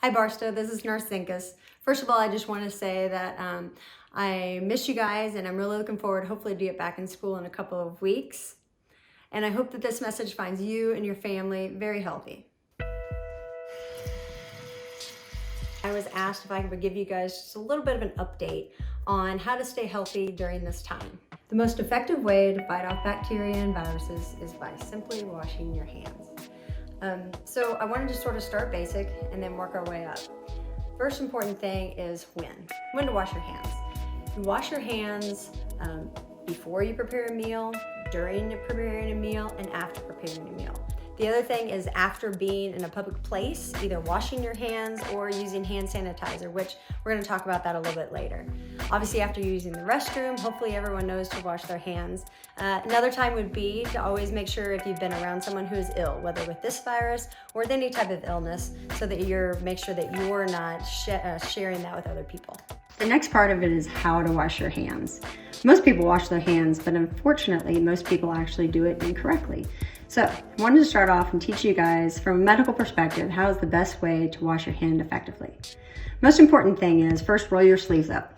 Hi Barstow, this is Nurse Zinkus. First of all, I just want to say that I miss you guys and I'm really looking forward hopefully to get back in school in a couple of weeks. And I hope that this message finds you and your family very healthy. I was asked if I could give you guys just a little bit of an update on how to stay healthy during this time. The most effective way to fight off bacteria and viruses is by simply washing your hands. So I wanted to sort of start basic and then work our way up. First important thing is when to wash your hands. You wash your hands before you prepare a meal, during preparing a meal, and after preparing a meal. The other thing is after being in a public place, either washing your hands or using hand sanitizer, which we're going to talk about that a little bit later. Obviously, after using the restroom, hopefully everyone knows to wash their hands. Another time would be to always make sure if you've been around someone who is ill, whether with this virus or with any type of illness, so that make sure that you're not sharing that with other people. The next part of it is how to wash your hands. Most people wash their hands, but unfortunately, most people actually do it incorrectly. So I wanted to start off and teach you guys from a medical perspective, how is the best way to wash your hand effectively. Most important thing is first roll your sleeves up.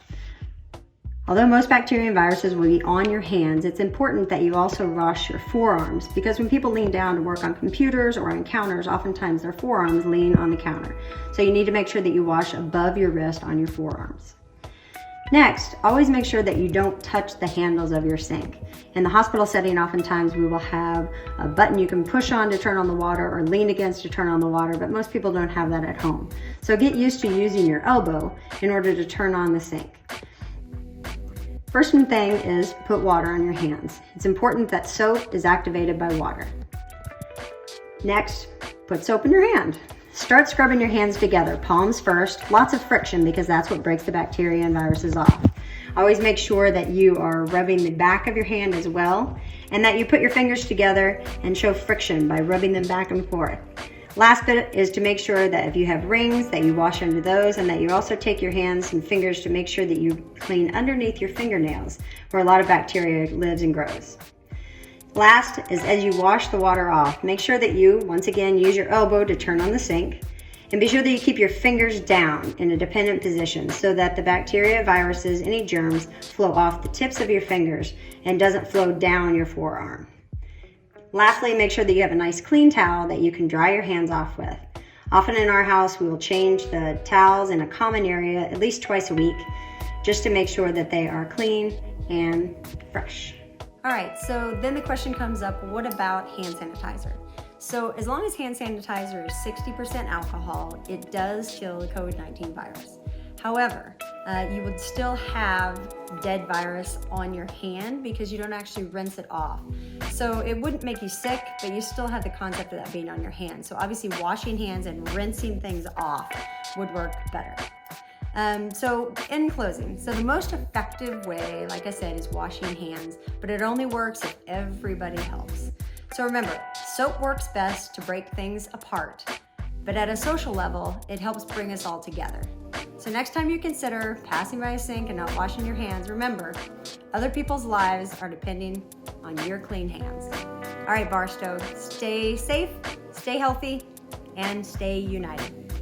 Although most bacteria and viruses will be on your hands, it's important that you also wash your forearms, because when people lean down to work on computers or on counters, oftentimes their forearms lean on the counter. So you need to make sure that you wash above your wrist on your forearms. Next, always make sure that you don't touch the handles of your sink. In the hospital setting, oftentimes we will have a button you can push on to turn on the water or lean against to turn on the water, but most people don't have that at home. So get used to using your elbow in order to turn on the sink. First thing is put water on your hands. It's important that soap is activated by water. Next, put soap in your hand. Start scrubbing your hands together, palms first, lots of friction because that's what breaks the bacteria and viruses off. Always make sure that you are rubbing the back of your hand as well, and that you put your fingers together and show friction by rubbing them back and forth. Last bit is to make sure that if you have rings, that you wash under those, and that you also take your hands and fingers to make sure that you clean underneath your fingernails, where a lot of bacteria lives and grows. Last is as you wash the water off, make sure that you, once again, use your elbow to turn on the sink, and be sure that you keep your fingers down in a dependent position so that the bacteria, viruses, any germs flow off the tips of your fingers and doesn't flow down your forearm. Lastly, make sure that you have a nice clean towel that you can dry your hands off with. Often in our house, we will change the towels in a common area at least twice a week, just to make sure that they are clean and fresh. All right, so then the question comes up, what about hand sanitizer? So as long as hand sanitizer is 60% alcohol, it does kill the COVID-19 virus. However, you would still have dead virus on your hand because you don't actually rinse it off. So it wouldn't make you sick, but you still have the concept of that being on your hand. So obviously washing hands and rinsing things off would work better. So in closing, so the most effective way, like I said, is washing hands, but it only works if everybody helps. So remember, soap works best to break things apart, but at a social level, it helps bring us all together. So next time you consider passing by a sink and not washing your hands, remember, other people's lives are depending on your clean hands. All right, Barstow, stay safe, stay healthy, and stay united.